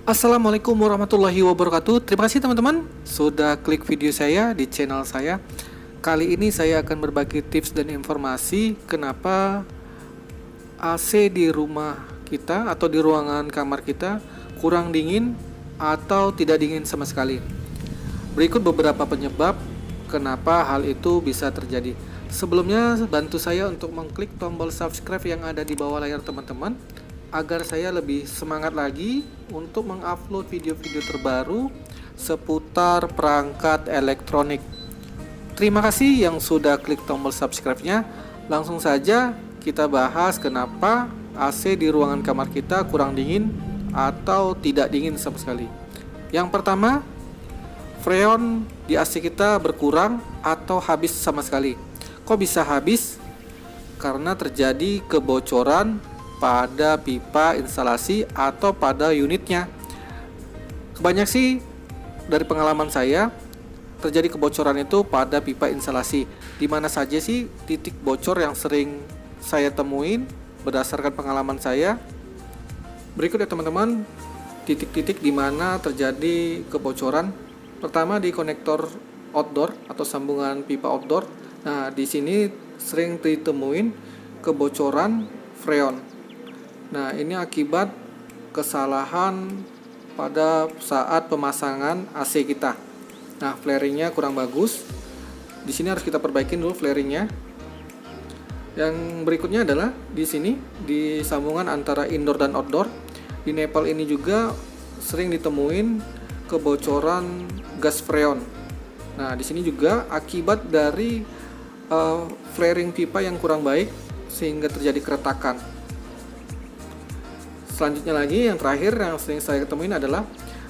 Assalamualaikum warahmatullahi wabarakatuh. Terima kasih teman-teman sudah klik video saya di channel saya. Kali ini saya akan berbagi tips dan informasi kenapa AC di rumah kita atau di ruangan kamar kita kurang dingin atau tidak dingin sama sekali. Berikut beberapa penyebab kenapa hal itu bisa terjadi. Sebelumnya bantu saya untuk mengklik tombol subscribe yang ada di bawah layar teman-teman, agar saya lebih semangat lagi untuk mengupload video-video terbaru seputar perangkat elektronik. Terima kasih yang sudah klik tombol subscribe-nya. Langsung saja kita bahas kenapa AC di ruangan kamar kita kurang dingin atau tidak dingin sama sekali. Yang pertama, freon di AC kita berkurang atau habis sama sekali. Kok bisa habis? Karena terjadi kebocoran pada pipa instalasi atau pada unitnya. Kebanyakan sih dari pengalaman saya terjadi kebocoran itu pada pipa instalasi. Di mana saja sih titik bocor yang sering saya temuin berdasarkan pengalaman saya? Berikut ya teman-teman, titik-titik di mana terjadi kebocoran. Pertama di konektor outdoor atau sambungan pipa outdoor. Nah, di sini sering ditemuin kebocoran freon. Nah, ini akibat kesalahan pada saat pemasangan AC kita. Nah, flaringnya kurang bagus. Di sini harus kita perbaikin dulu flaringnya. Yang berikutnya adalah di sini di sambungan antara indoor dan outdoor. Di Nepal ini juga sering ditemuin kebocoran gas freon. Nah, di sini juga akibat dari flaring pipa yang kurang baik sehingga terjadi keretakan. Selanjutnya lagi, yang terakhir yang sering saya ketemuin adalah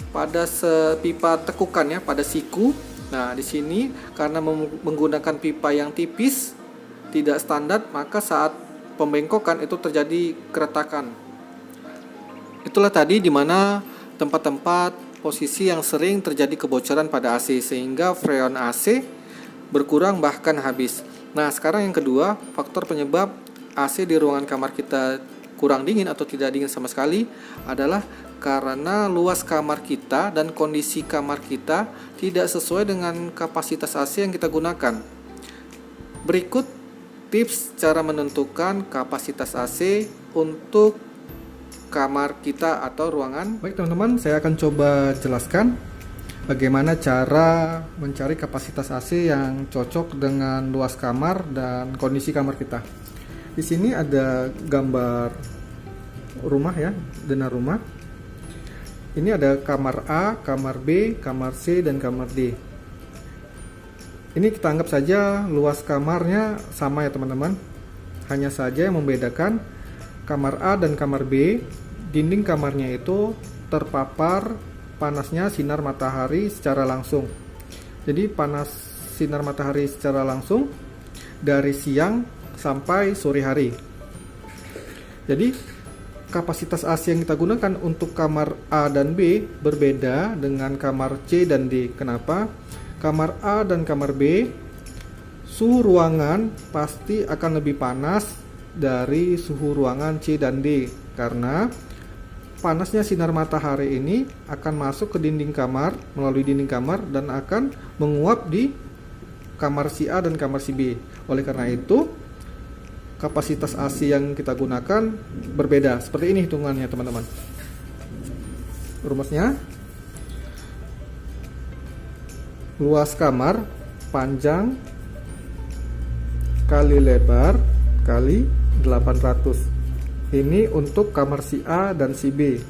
pada pipa tekukan ya, pada siku. Nah, di sini karena menggunakan pipa yang tipis, tidak standar, maka saat pembengkokan itu terjadi keretakan. Itulah tadi di mana tempat-tempat posisi yang sering terjadi kebocoran pada AC sehingga freon AC berkurang bahkan habis. Nah, sekarang yang kedua, faktor penyebab AC di ruangan kamar kita kurang dingin atau tidak dingin sama sekali adalah karena luas kamar kita dan kondisi kamar kita tidak sesuai dengan kapasitas AC yang kita gunakan. Berikut tips cara menentukan kapasitas AC untuk kamar kita atau ruangan. Baik teman-teman, saya akan coba jelaskan bagaimana cara mencari kapasitas AC yang cocok dengan luas kamar dan kondisi kamar kita. Di sini ada gambar rumah ya, denah rumah. Ini ada kamar A, kamar B, kamar C, dan kamar D. Ini kita anggap saja luas kamarnya sama ya teman-teman. Hanya saja yang membedakan kamar A dan kamar B, dinding kamarnya itu terpapar panasnya sinar matahari secara langsung. Jadi panas sinar matahari secara langsung dari siang sampai sore hari. Jadi kapasitas AC yang kita gunakan untuk kamar A dan B berbeda dengan kamar C dan D. Kenapa? Kamar A dan kamar B suhu ruangan pasti akan lebih panas dari suhu ruangan C dan D, karena panasnya sinar matahari ini akan masuk ke dinding kamar melalui dinding kamar dan akan menguap di kamar si A dan kamar si B. Oleh karena itu kapasitas AC yang kita gunakan berbeda. Seperti ini hitungannya teman-teman. Rumusnya, luas kamar panjang kali lebar kali 800. Ini untuk kamar si A dan si B.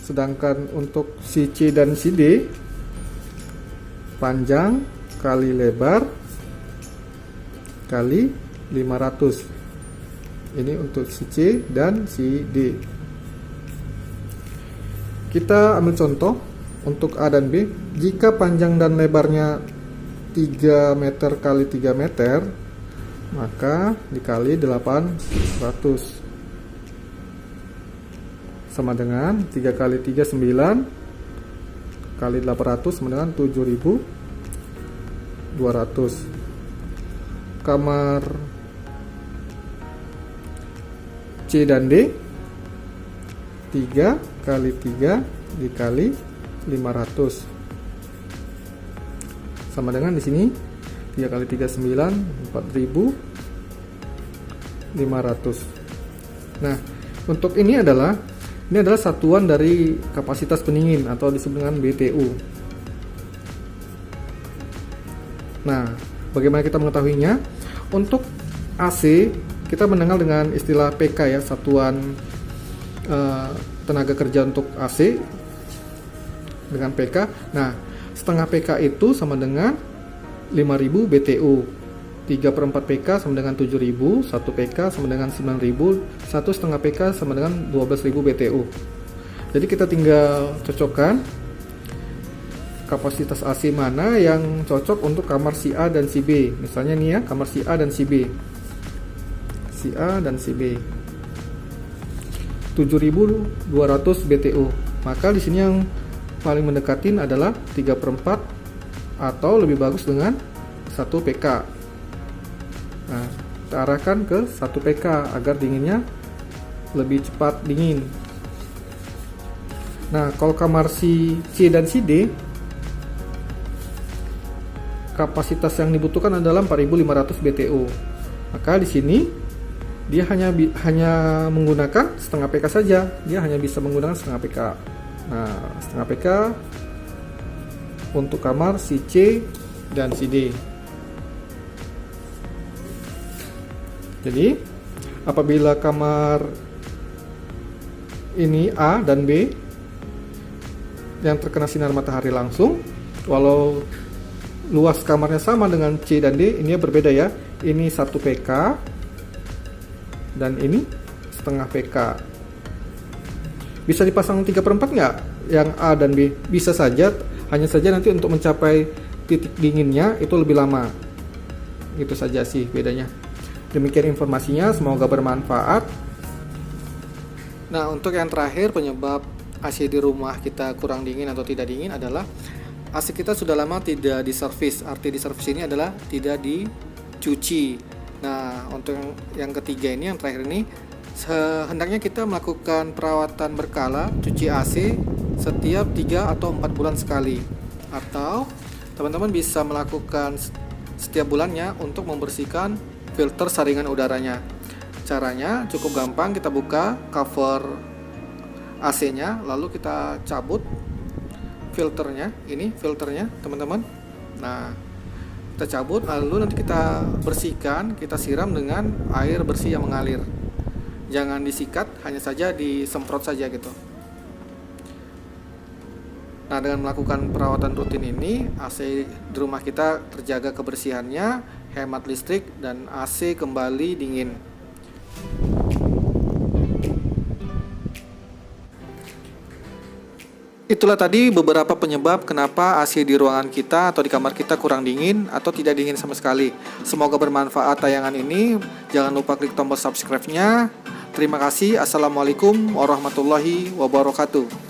Sedangkan untuk si C dan si D, panjang kali lebar kali 500. Ini untuk si C dan si D. Kita ambil contoh untuk A dan B. Jika panjang dan lebarnya 3 meter kali 3 meter, maka dikali 800 sama dengan 3 kali 3 9 kali 800 sama dengan 7200. Kamar C dan D 3 kali 3 dikali 500 sama dengan di sini 3 kali 3 9, 4.500. Nah, untuk ini adalah satuan dari kapasitas pendingin atau disebut dengan BTU. Nah, bagaimana kita mengetahuinya? Untuk AC kita mengenal dengan istilah PK ya, satuan tenaga kerja untuk AC dengan PK. Nah, setengah PK itu sama dengan 5000 BTU, 3/4 PK sama dengan 7000, 1 PK sama dengan 9000, 1 setengah PK sama dengan 12000 BTU. Jadi kita tinggal cocokkan kapasitas AC mana yang cocok untuk kamar si A dan si B. Misalnya nih ya, kamar si A dan si B. Si A dan si B. 7200 BTU. Maka di sini yang paling mendekatin adalah 3/4 atau lebih bagus dengan 1 PK. Nah, kita arahkan ke 1 PK agar dinginnya lebih cepat dingin. Nah, kalau kamar si C dan si D, kapasitas yang dibutuhkan adalah 4500 BTU. Maka di sini dia hanya menggunakan setengah PK saja. Dia hanya bisa menggunakan setengah PK. Nah, setengah PK untuk kamar si C dan si D. Jadi, apabila kamar ini A dan B yang terkena sinar matahari langsung, walau luas kamarnya sama dengan C dan D, ini berbeda ya. Ini 1 PK dan ini setengah PK. Bisa dipasang 3/4 nggak yang A dan B? Bisa saja, hanya saja nanti untuk mencapai titik dinginnya itu lebih lama. Itu saja sih bedanya. Demikian informasinya, semoga bermanfaat. Nah, untuk yang terakhir, penyebab AC di rumah kita kurang dingin atau tidak dingin adalah AC kita sudah lama tidak diservis. Arti diservis ini adalah tidak dicuci. Nah, untuk yang ketiga ini, yang terakhir ini, hendaknya kita melakukan perawatan berkala cuci AC setiap 3 atau 4 bulan sekali. Atau teman-teman bisa melakukan setiap bulannya untuk membersihkan filter saringan udaranya. Caranya cukup gampang, kita buka cover AC-nya, lalu kita cabut filternya, ini filternya teman-teman. Nah, kita cabut, lalu nanti kita bersihkan, kita siram dengan air bersih yang mengalir. Jangan disikat, hanya saja disemprot saja gitu. Nah, dengan melakukan perawatan rutin ini, AC di rumah kita terjaga kebersihannya, hemat listrik, dan AC kembali dingin. Itulah tadi beberapa penyebab kenapa AC di ruangan kita atau di kamar kita kurang dingin atau tidak dingin sama sekali. Semoga bermanfaat tayangan ini. Jangan lupa klik tombol subscribe-nya. Terima kasih. Assalamualaikum warahmatullahi wabarakatuh.